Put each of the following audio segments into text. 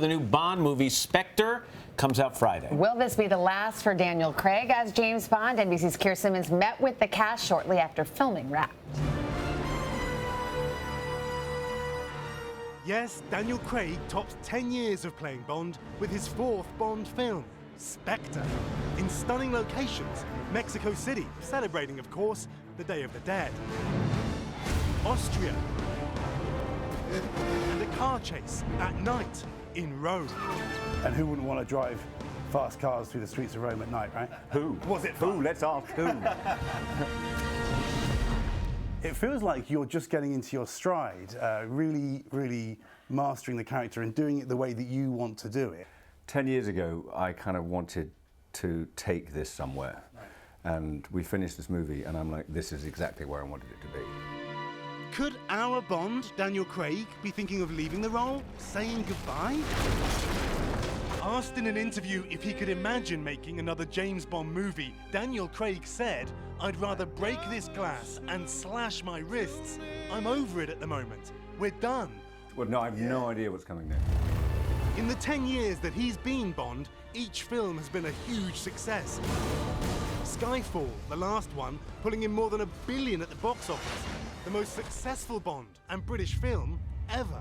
the new Bond movie, Spectre, comes out Friday. Will this be the last for Daniel Craig as James Bond? NBC's Keir Simmons met with the cast shortly after filming wrapped. Yes, Daniel Craig topped 10 years of playing Bond with his 4th Bond film, Spectre, in stunning locations, Mexico City, celebrating, of course, the Day of the Dead, Austria, and a car chase at night in Rome. And who wouldn't want to drive fast cars through the streets of Rome at night, right? Who? Was it fun? Who? Let's ask who. It feels like you're just getting into your stride, really mastering the character and doing it the way that you want to do it. 10 years ago, I kind of wanted to take this somewhere. And we finished this movie, and I'm like, this is exactly where I wanted it to be. Could our Bond, Daniel Craig, be thinking of leaving the role, saying goodbye? Asked in an interview if he could imagine making another James Bond movie, Daniel Craig said, "I'd rather break this glass and slash my wrists. I'm over it at the moment. We're done." Well, no, I have no idea what's coming next. In the 10 years that he's been Bond, each film has been a huge success. Skyfall, the last one, pulling in more than $1 billion at the box office. The most successful Bond and British film ever.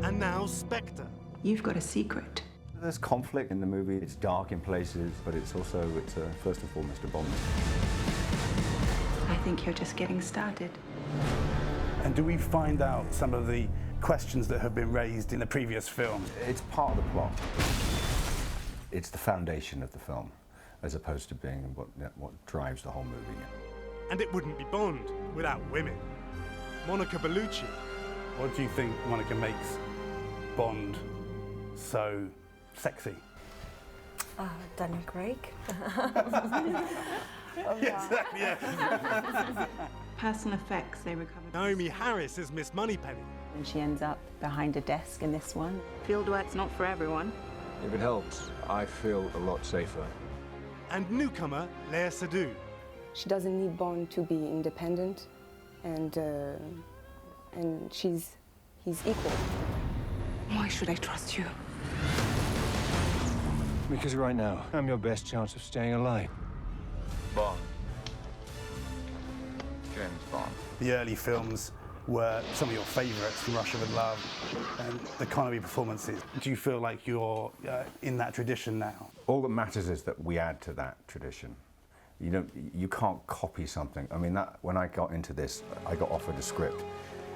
And now Spectre. You've got a secret. There's conflict in the movie. It's dark in places, but it's first and foremost a Bond. I think you're just getting started. And do we find out some of the questions that have been raised in the previous film? It's part of the plot. It's the foundation of the film, as opposed to being what drives the whole movie. And it wouldn't be Bond without women. Monica Bellucci. What do you think, Monica, makes Bond so sexy? Daniel Craig. Exactly, yeah. Personal effects they recovered. Naomie Harris is Miss Moneypenny. And she ends up behind a desk in this one. Field work's not for everyone. If it helps, I feel a lot safer. And newcomer Léa Seydoux. She doesn't need Bond to be independent, and he's equal. Why should I trust you? Because right now, I'm your best chance of staying alive. Bond. James Bond. The early films were some of your favourites, From Russia with Love and the Connery performances. Do you feel like you're in that tradition now? All that matters is that we add to that tradition. You can't copy something. I mean, when I got into this, I got offered a script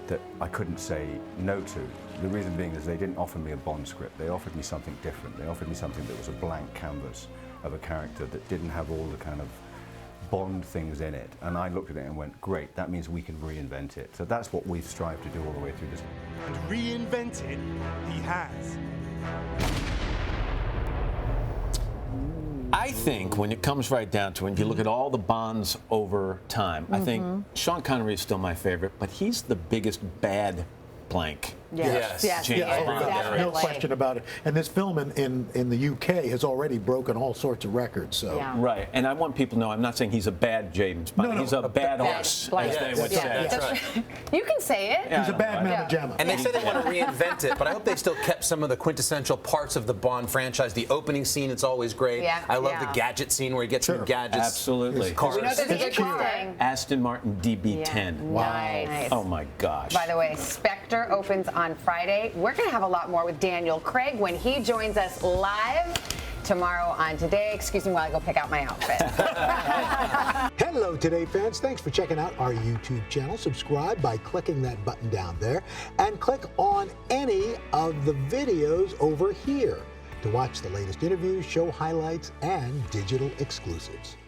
that I couldn't say no to. The reason being is they didn't offer me a Bond script. They offered me something different. They offered me something that was a blank canvas of a character that didn't have all the kind of Bond things in it. And I looked at it and went, great, that means we can reinvent it. So that's what we've strived to do all the way through this. And reinvent it, he has. I think when it comes right down to it, if you look at all the Bonds over time, I think Sean Connery is still my favorite, but he's the biggest bad blank. Yes. James Bond. No question about it. And this film in the UK has already broken all sorts of records. So. Yeah. Right, and I want people to know I'm not saying he's a bad James Bond. No, he's a bad horse, as they would say. That's right. You can say it. He's a bad mamma jamma. And they say they want to reinvent it, but I hope they still kept some of the quintessential parts of the Bond franchise. The opening scene, it's always great. Yeah. I love the gadget scene where he gets new gadgets. Absolutely. Cars. We know there's a good thing. Aston Martin DB10. Wow. Nice. Oh my gosh. By the way, Spectre opens on Friday. We're going to have a lot more with Daniel Craig when he joins us live tomorrow on Today. Excuse me while I go pick out my outfit. Hello, Today fans. Thanks for checking out our YouTube channel. Subscribe by clicking that button down there and click on any of the videos over here to watch the latest interviews, show highlights, and digital exclusives.